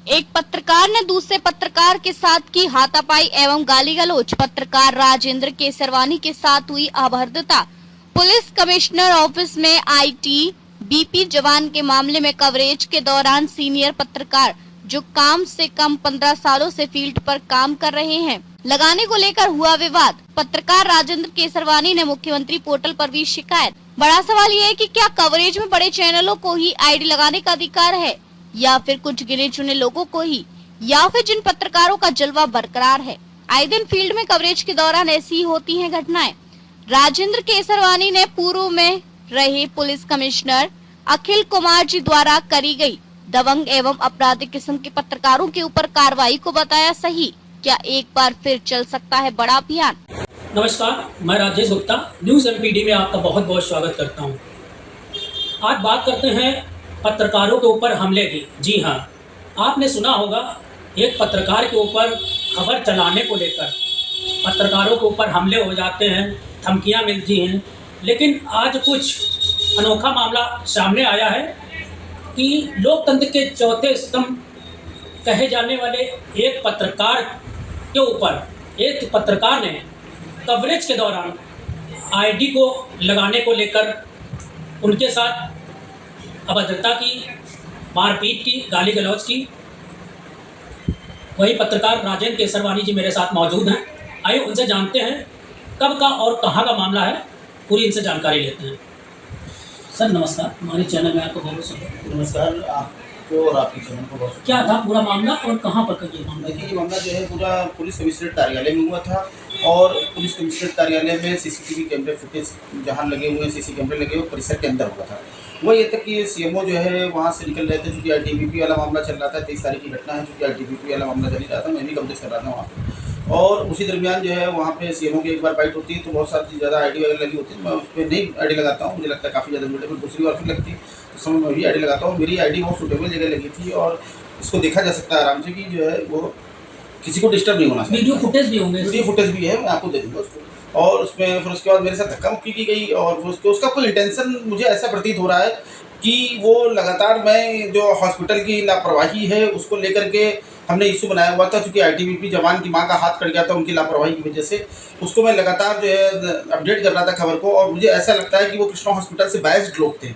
एक पत्रकार ने दूसरे पत्रकार के साथ की हाथापाई एवं गाली गलौज। पत्रकार राजेंद्र केसरवानी के साथ हुई अभद्रता। पुलिस कमिश्नर ऑफिस में ITBP जवान के मामले में कवरेज के दौरान सीनियर पत्रकार जो कम से कम 15 सालों से फील्ड पर काम कर रहे हैं लगाने को लेकर हुआ विवाद। पत्रकार राजेंद्र केसरवानी ने मुख्यमंत्री पोर्टल पर भी शिकायत। बड़ा सवाल ये है कि क्या कवरेज में बड़े चैनलों को ही ID लगाने का अधिकार है या फिर कुछ गिने चुने लोगों को ही, या फिर जिन पत्रकारों का जलवा बरकरार है। आए दिन फील्ड में कवरेज के दौरान ऐसी ही होती हैं घटनाएं। राजेंद्र केसरवानी ने पूर्व में रहे पुलिस कमिश्नर अखिल कुमार जी द्वारा करी गई दबंग एवं आपराधिक किस्म के पत्रकारों के ऊपर कार्रवाई को बताया सही। क्या एक बार फिर चल सकता है बड़ा अभियान? नमस्कार, मैं राजेश गुप्ता न्यूज़ MPD में आपका बहुत बहुत स्वागत करता हूं। आज बात करते हैं पत्रकारों के ऊपर हमले की। जी हां, आपने सुना होगा एक पत्रकार के ऊपर खबर चलाने को लेकर पत्रकारों के ऊपर हमले हो जाते हैं, धमकियां मिलती हैं। लेकिन आज कुछ अनोखा मामला सामने आया है कि लोकतंत्र के चौथे स्तंभ कहे जाने वाले एक पत्रकार के ऊपर एक पत्रकार ने कवरेज के दौरान ID को लगाने को लेकर उनके साथ अभद्रता की, मारपीट की, गाली गलौज की। वही पत्रकार राजेंद्र केसरवानी जी मेरे साथ मौजूद हैं। आइए उनसे जानते हैं कब का और कहाँ का मामला है, पूरी इनसे जानकारी लेते हैं। सर नमस्कार, हमारे चैनल में आपको बहुत स्वागत। नमस्कार आपको और आपके चैनल को बहुत। क्या था पूरा मामला और कहाँ पर का ये मामला? देखिए, ये मामला जो है पूरा पुलिस कमिश्नरेट कार्यालय में हुआ था और पुलिस कमिश्नरेट कार्यालय में CCTV कैमरे फुटेज जहाँ लगे हुए हैं, CC कैमरे लगे हुए परिसर के अंदर हुआ था। वो ये तक कि CMO जो है वहाँ से निकल रहे थे, चूँकि ITBP वाला मामला चल रहा था। 23 तारीख की घटना है, चूँकि ITBP वाला मामला चल ही रहा था, मैं भी कवरेज कर रहा था वहाँ पर। और उसी दरमियान जो है वहाँ पे CMO की एक बार बाइट होती है तो बहुत सारी ज़्यादा ID वगैरह लगी होती है। मैं उस पर नहीं ID लगाता हूँ, मुझे लगता है काफ़ी ज़्यादा वीडियो में दूसरी बार फिर लगती है तो समय मैं भी ID लगाता हूँ। मेरी ID बहुत सूटेबल जगह लगी थी और इसको देखा जा सकता है आराम से कि जो है वो किसी को डिस्टर्ब नहीं होना चाहिए। वीडियो फुटेज भी होंगे? वीडियो फुटेज भी है, मैं आपको दे दूँगा उसको। और उसमें फिर उसके बाद मेरे साथ धक्का मुक्की की गई और उसका कोई इंटेंशन मुझे ऐसा प्रतीत हो रहा है कि वो लगातार मैं जो हॉस्पिटल की लापरवाही है उसको लेकर के हमने इशू बनाया हुआ था। क्योंकि ITBP जवान की मां का हाथ कट गया था उनकी लापरवाही की वजह से, उसको मैं लगातार जो है अपडेट कर रहा था खबर को। और मुझे ऐसा लगता है कि वो कृष्णा हॉस्पिटल से बैस्ड लोग थे,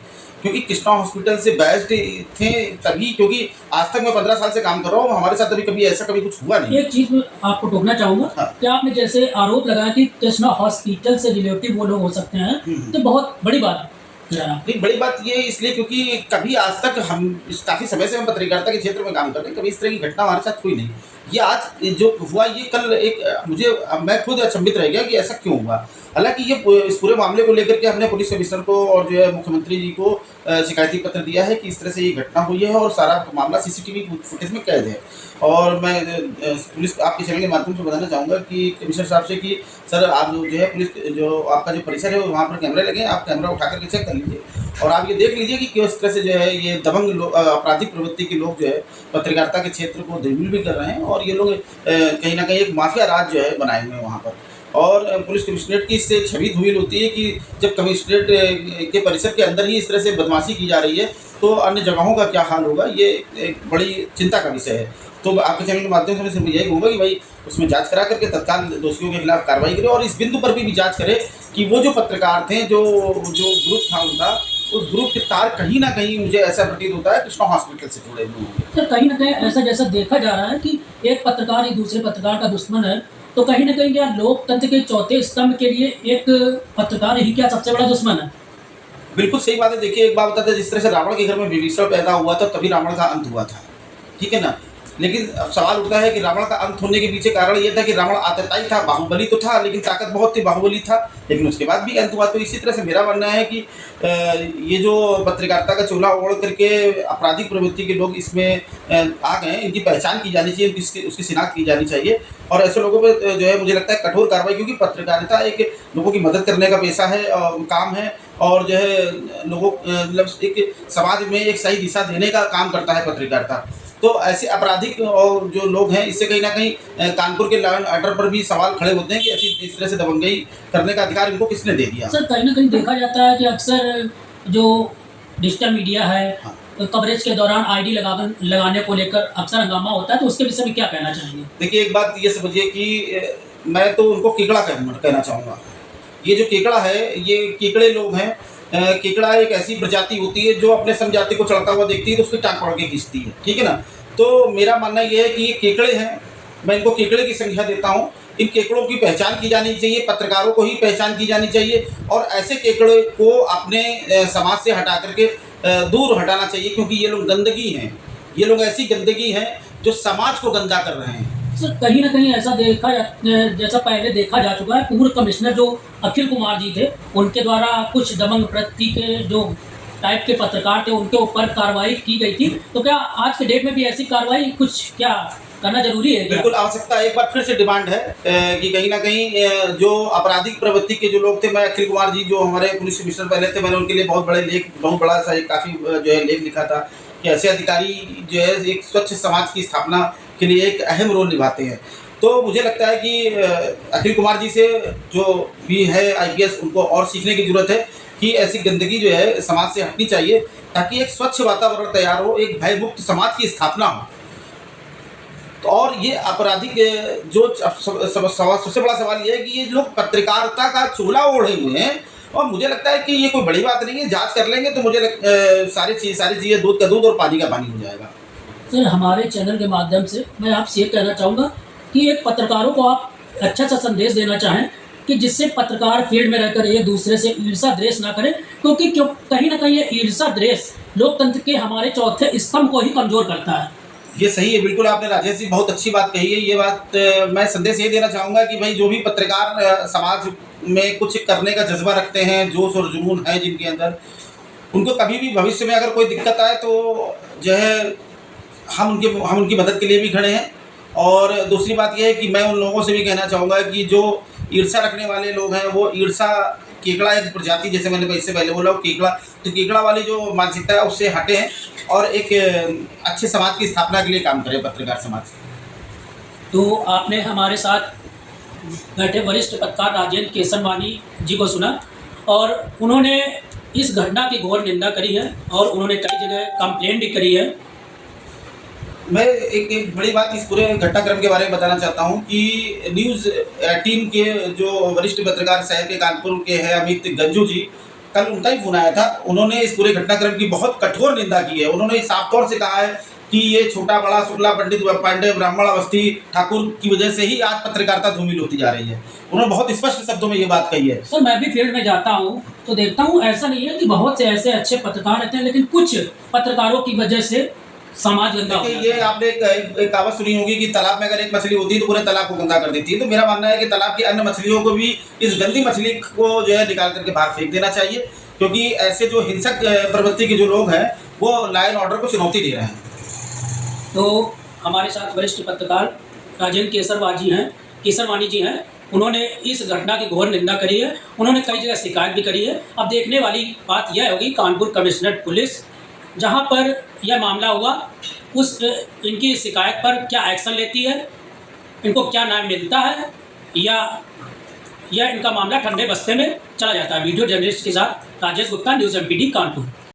क्योंकि कृष्णा हॉस्पिटल से बैस्ड थे तभी, क्योंकि आज तक मैं 15 साल से काम कर रहा हूँ, हमारे साथ कभी ऐसा कुछ हुआ नहीं। एक चीज़ में आपको टोकना चाहूँगा। हाँ। क्या आपने जैसे आरोप लगाया कि कृष्णा हॉस्पिटल से रिलेटिव वो लोग हो सकते हैं, तो बहुत बड़ी बात है। नहीं, बड़ी बात ये इसलिए क्योंकि कभी आज तक हम काफ़ी समय से हम पत्रकारिता के क्षेत्र में काम कर रहे हैं, कभी इस तरह की घटना हमारे साथ हुई नहीं। ये आज जो हुआ ये कल एक मैं खुद अचंभित रह गया कि ऐसा क्यों हुआ। हालांकि ये इस पूरे मामले को लेकर के हमने पुलिस कमिश्नर को और जो है मुख्यमंत्री जी को शिकायती पत्र दिया है कि इस तरह से ये घटना हुई है और सारा मामला CCTV फुटेज में कैद है। और मैं पुलिस आपके चैनल के माध्यम से बताना चाहूँगा कि कमिश्नर साहब से कि सर आप जो है पुलिस जो आपका जो परिसर है वहाँ पर कैमरे लगे हैं, आप कैमरा उठा करके चेक कर लीजिए और आप ये देख लीजिए कि किस तरह से जो है ये दबंग आपराधिक प्रवृत्ति के लोग जो है पत्रकारिता के क्षेत्र को धूमिल भी कर रहे हैं और ये लोग कहीं ना कहीं एक माफिया राज जो है बनाए हुए हैं वहाँ पर। और पुलिस कमिश्नरेट की इससे छवि धूमिल होती है कि जब कमिश्नरेट के परिसर के अंदर ही इस तरह से बदमाशी की जा रही है तो अन्य जगहों का क्या हाल होगा, ये एक बड़ी चिंता का विषय है। तो आपके चैनल के माध्यम से मैं सिर्फ यही कहूँगा कि भाई उसमें जांच करा करके तत्काल दोषियों के खिलाफ कार्रवाई करें और इस बिंदु पर भी जांच करें कि वो जो पत्रकार थे, जो ग्रुप था उनका, उस ग्रुप के तार कहीं ना कहीं मुझे ऐसा प्रतीत होता है कृष्णा हॉस्पिटल से जुड़े हुए होंगे। तो कहीं ना कहीं ऐसा जैसा देखा जा रहा है कि एक पत्रकार एक दूसरे पत्रकार का दुश्मन है, तो कहीं ना कहीं क्या लोकतंत्र के चौथे स्तंभ के लिए एक पत्रकार ही क्या सबसे बड़ा दुश्मन है? बिल्कुल सही बात है। देखिए, एक बात बताते हैं, जिस तरह से रावण के घर में विभीषण पैदा हुआ था तभी रावण का अंत हुआ था, ठीक है ना। लेकिन अब सवाल उठता है कि रावण का अंत होने के पीछे कारण ये था कि रावण आतताई था, बाहुबली तो था लेकिन ताकत बहुत थी, बाहुबली था, लेकिन उसके बाद भी अंत हुआ। तो इसी तरह से मेरा मानना है कि ये जो पत्रकारिता का चोला ओढ़ करके आपराधिक प्रवृत्ति के लोग इसमें आ गए, इनकी पहचान की जानी चाहिए, उसकी शिनाख्त की जानी चाहिए और ऐसे लोगों पर जो है मुझे लगता है कठोर कार्रवाई, क्योंकि पत्रकारिता एक लोगों की मदद करने का पेशा है, काम है और जो है लोगों मतलब एक समाज में एक सही दिशा देने का काम करता है पत्रकारिता। तो ऐसे आपराधिक और जो लोग हैं इससे कहीं ना कहीं कानपुर के लॉ एंड ऑर्डर पर भी सवाल खड़े होते हैं कि ऐसी इस तरह से दबंगई करने का अधिकार इनको किसने दे दिया। सर कहीं ना कहीं देखा जाता है कि अक्सर जो डिजिटल मीडिया है, हाँ। कवरेज के दौरान आईडी लगाने को लेकर अक्सर हंगामा होता है, तो उसके विषय में क्या कहना चाहेंगे? देखिए, एक बात ये समझिए कि मैं तो उनको केकड़ा कहना चाहूँगा। ये जो केकड़ा है, ये केकड़े लोग हैं। केकड़ा एक ऐसी प्रजाति होती है जो अपने समजाति को चढ़ता हुआ देखती है तो उसकी टांग पकड़ के खींचती है, ठीक है ना। तो मेरा मानना ये है कि ये केकड़े हैं, मैं इनको केकड़े की संख्या देता हूँ। इन केकड़ों की पहचान की जानी चाहिए, पत्रकारों को ही पहचान की जानी चाहिए और ऐसे केकड़े को अपने समाज से हटा करके दूर हटाना चाहिए, क्योंकि ये लोग गंदगी हैं। ये लोग ऐसी गंदगी हैं जो समाज को गंदा कर रहे हैं। सर, कहीं ना कहीं ऐसा जैसा पहले देखा जा चुका है, पूर्व कमिश्नर जो अखिल कुमार जी थे, उनके द्वारा कुछ दबंग प्रवृत्ति के जो टाइप के पत्रकार थे उनके ऊपर कार्रवाई की गई थी। तो क्या आज के डेट में भी ऐसी कार्रवाई कुछ क्या करना जरूरी है? बिल्कुल आवश्यकता है। एक बार फिर से डिमांड है कि कहीं ना कहीं जो आपराधिक प्रवृत्ति के जो लोग थे, मैं अखिल कुमार जी जो हमारे पुलिस कमिश्नर पहले थे, मैंने उनके लिए बहुत बड़ा सा एक काफ़ी जो है लेख लिखा था कि ऐसे अधिकारी जो है एक स्वच्छ समाज की स्थापना के लिए एक अहम रोल निभाते हैं। तो मुझे लगता है कि अखिल कुमार जी से जो भी है IPS, उनको और सीखने की ज़रूरत है कि ऐसी गंदगी जो है समाज से हटनी चाहिए, ताकि एक स्वच्छ वातावरण तैयार हो, एक भयमुक्त समाज की स्थापना हो। तो और ये आपराधिक जो सबसे बड़ा सवाल ये है कि ये लोग पत्रकारिता का चोला ओढ़े हुए हैं और मुझे लगता है कि ये कोई बड़ी बात नहीं है। जांच कर लेंगे तो मुझे सारी चीज़ें दूध का दूध और पानी का पानी हो जाएगा। सर, हमारे चैनल के माध्यम से मैं आपसे ये कहना चाहूँगा कि एक पत्रकारों को आप अच्छा सा संदेश देना चाहें कि जिससे पत्रकार फील्ड में रहकर ये दूसरे से ईर्षा द्वेष ना करें, क्योंकि कहीं ना कहीं ये ईर्षा द्वेष लोकतंत्र के हमारे चौथे स्तंभ को ही कमज़ोर करता है। ये सही है, बिल्कुल आपने राजेश जी बहुत अच्छी बात कही है। ये बात मैं संदेश ये देना चाहूँगा कि भाई जो भी पत्रकार समाज में कुछ करने का जज्बा रखते हैं, जोश और जुनून है जिनके अंदर, उनको कभी भी भविष्य में अगर कोई दिक्कत आए तो जो है हम उनकी मदद के लिए भी खड़े हैं। और दूसरी बात यह है कि मैं उन लोगों से भी कहना चाहूँगा कि जो ईर्षा रखने वाले लोग हैं, वो ईर्षा केकड़ा एक प्रजाति, जैसे मैंने इससे पहले बोला, केकड़ा वाली जो मानसिकता है उससे हटे हैं और एक अच्छे समाज की स्थापना के लिए काम करें, पत्रकार समाज। तो आपने हमारे साथ बैठे वरिष्ठ पत्रकार राजेंद्र केसरवानी जी को सुना और उन्होंने इस घटना की घोर निंदा करी है और उन्होंने कई जगह कंप्लेंट भी करी है। मैं एक बड़ी बात इस पूरे घटनाक्रम के बारे में बताना चाहता हूं कि न्यूज़ 18 के जो वरिष्ठ पत्रकार शहर के कानपुर के हैं अमित गंजू जी, कल उनका ही फोन आया था। उन्होंने इस पूरे घटनाक्रम की बहुत कठोर निंदा की है। उन्होंने साफ तौर से कहा है कि ये छोटा बड़ा शुक्ला पंडित पांडे ब्राह्मण अवस्थी ठाकुर की वजह से ही आज पत्रकारिता धूमिल होती जा रही है। उन्होंने बहुत स्पष्ट शब्दों में ये बात कही है। सर, मैं भी फील्ड में जाता हूँ तो देखता हूँ ऐसा नहीं है कि बहुत से ऐसे अच्छे पत्रकार रहते हैं, लेकिन कुछ पत्रकारों की वजह से समाज गंदा हो जाता है। ये आपने एक कहावत सुनी होगी कि तालाब में अगर एक मछली होती है तो पूरे तालाब को गंदा कर देती है। तो मेरा मानना है कि तालाब की अन्य मछलियों को भी इस गंदी मछली को जो है निकाल करके बाहर फेंक देना चाहिए, क्योंकि ऐसे जो हिंसक प्रवृत्ति के जो लोग हैं वो लॉ एंड ऑर्डर को चुनौती दे रहे हैं। तो हमारे साथ वरिष्ठ पत्रकार राजेंद्र केसरवानी जी हैं। उन्होंने इस घटना की घोर निंदा करी है। उन्होंने कई जगह शिकायत भी करी है। अब देखने वाली बात यह होगी कानपुर कमिश्नरेट पुलिस जहां पर यह मामला हुआ इनकी शिकायत पर क्या एक्शन लेती है, इनको क्या न्याय मिलता है या इनका मामला ठंडे बस्ते में चला जाता है। वीडियो जर्नलिस्ट के साथ राजेश गुप्ता, न्यूज़ MPD कानपुर।